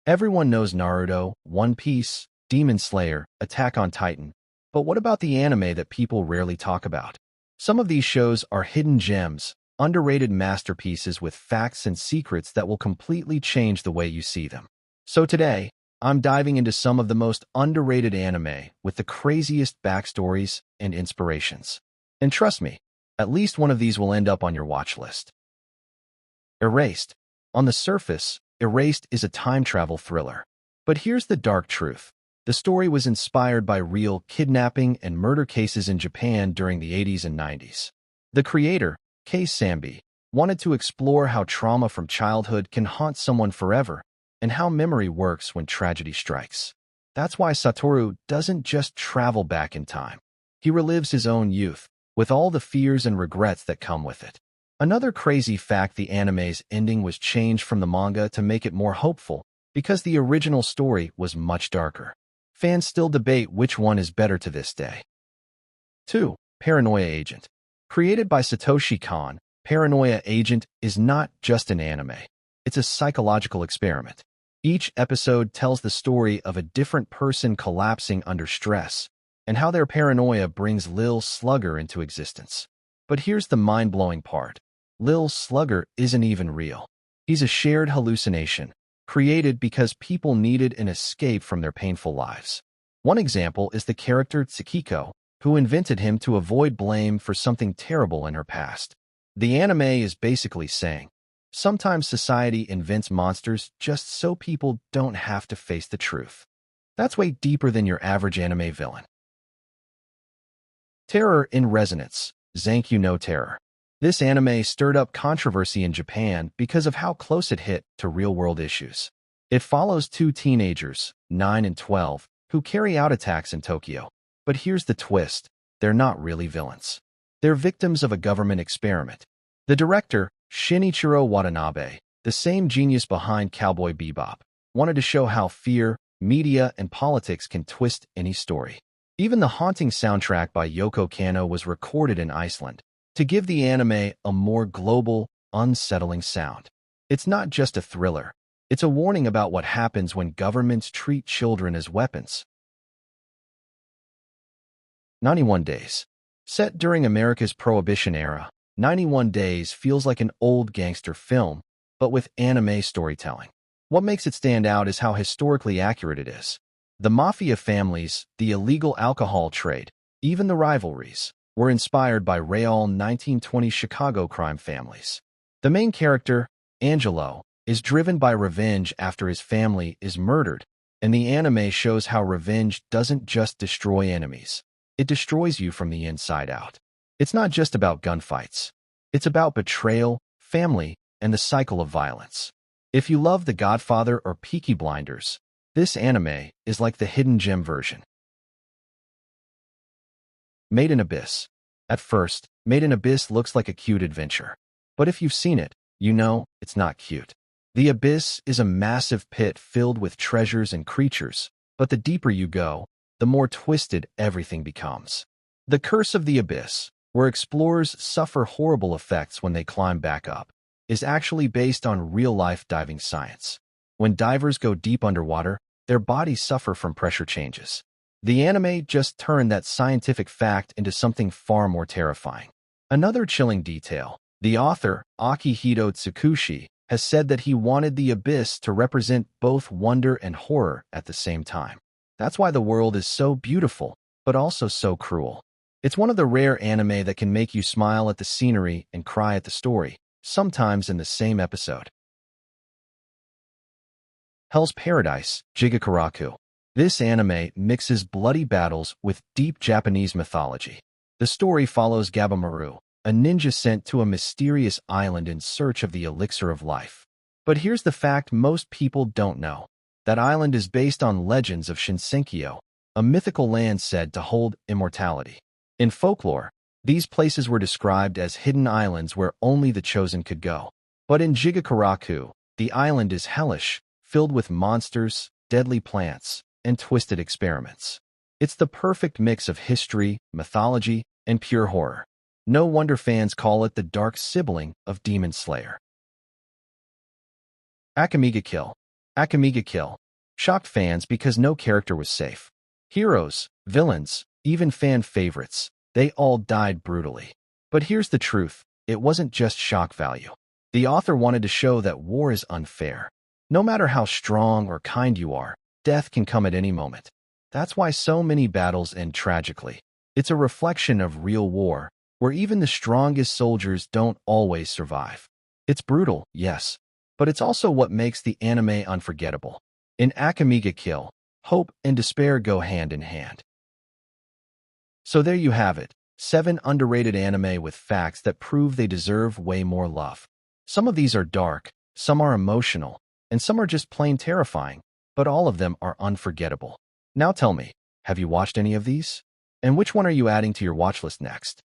Everyone knows Naruto, One Piece, Demon Slayer, Attack on Titan. But what about the anime that people rarely talk about? Some of these shows are hidden gems, underrated masterpieces with facts and secrets that will completely change the way you see them. So today, I'm diving into some of the most underrated anime with the craziest backstories and inspirations. And trust me, at least one of these will end up on your watch list. Erased. On the surface, Erased is a time travel thriller. But here's the dark truth. The story was inspired by real kidnapping and murder cases in Japan during the 80s and 90s. The creator, Kei Sambi, wanted to explore how trauma from childhood can haunt someone forever and how memory works when tragedy strikes. That's why Satoru doesn't just travel back in time. He relives his own youth, with all the fears and regrets that come with it. Another crazy fact: the anime's ending was changed from the manga to make it more hopeful because the original story was much darker. Fans still debate which one is better to this day. 2. Paranoia Agent. Created by Satoshi Kon, Paranoia Agent is not just an anime. It's a psychological experiment. Each episode tells the story of a different person collapsing under stress and how their paranoia brings Lil Slugger into existence. But here's the mind-blowing part. Lil Slugger isn't even real. He's a shared hallucination, created because people needed an escape from their painful lives. One example is the character Tsukiko, who invented him to avoid blame for something terrible in her past. The anime is basically saying, sometimes society invents monsters just so people don't have to face the truth. That's way deeper than your average anime villain. Terror in Resonance. Zankyu no Terror. This anime stirred up controversy in Japan because of how close it hit to real-world issues. It follows two teenagers, 9 and 12, who carry out attacks in Tokyo. But here's the twist: they're not really villains. They're victims of a government experiment. The director, Shinichiro Watanabe, the same genius behind Cowboy Bebop, wanted to show how fear, media, and politics can twist any story. Even the haunting soundtrack by Yoko Kanno was recorded in Iceland to give the anime a more global, unsettling sound. It's not just a thriller. It's a warning about what happens when governments treat children as weapons. 91 Days. Set during America's Prohibition era, 91 Days feels like an old gangster film, but with anime storytelling. What makes it stand out is how historically accurate it is. The mafia families, the illegal alcohol trade, even the rivalries, were inspired by real 1920s Chicago crime families. The main character, Angelo, is driven by revenge after his family is murdered, and the anime shows how revenge doesn't just destroy enemies. It destroys you from the inside out. It's not just about gunfights. It's about betrayal, family, and the cycle of violence. If you love The Godfather or Peaky Blinders, this anime is like the hidden gem version. Made in Abyss. At first, Made in Abyss looks like a cute adventure. But if you've seen it, you know it's not cute. The Abyss is a massive pit filled with treasures and creatures, but the deeper you go, the more twisted everything becomes. The Curse of the Abyss, where explorers suffer horrible effects when they climb back up, is actually based on real-life diving science. When divers go deep underwater, their bodies suffer from pressure changes. The anime just turned that scientific fact into something far more terrifying. Another chilling detail: the author, Akihito Tsukushi, has said that he wanted the Abyss to represent both wonder and horror at the same time. That's why the world is so beautiful, but also so cruel. It's one of the rare anime that can make you smile at the scenery and cry at the story, sometimes in the same episode. Hell's Paradise, Jigakuraku. This anime mixes bloody battles with deep Japanese mythology. The story follows Gabamaru, a ninja sent to a mysterious island in search of the elixir of life. But here's the fact most people don't know. That island is based on legends of Shinsenkyo, a mythical land said to hold immortality. In folklore, these places were described as hidden islands where only the chosen could go. But in Jigakuraku, the island is hellish, filled with monsters, deadly plants, and twisted experiments. It's the perfect mix of history, mythology, and pure horror. No wonder fans call it the dark sibling of Demon Slayer. Akamiga Kill. Akamiga Kill shocked fans because no character was safe. Heroes, villains, even fan favorites, they all died brutally. But here's the truth, it wasn't just shock value. The author wanted to show that war is unfair. No matter how strong or kind you are, death can come at any moment. That's why so many battles end tragically. It's a reflection of real war, where even the strongest soldiers don't always survive. It's brutal, yes, but it's also what makes the anime unforgettable. In Akamiga Kill, hope and despair go hand in hand. So there you have it, 7 underrated anime with facts that prove they deserve way more love. Some of these are dark, some are emotional, and some are just plain terrifying, but all of them are unforgettable. Now tell me, have you watched any of these? And which one are you adding to your watch list next?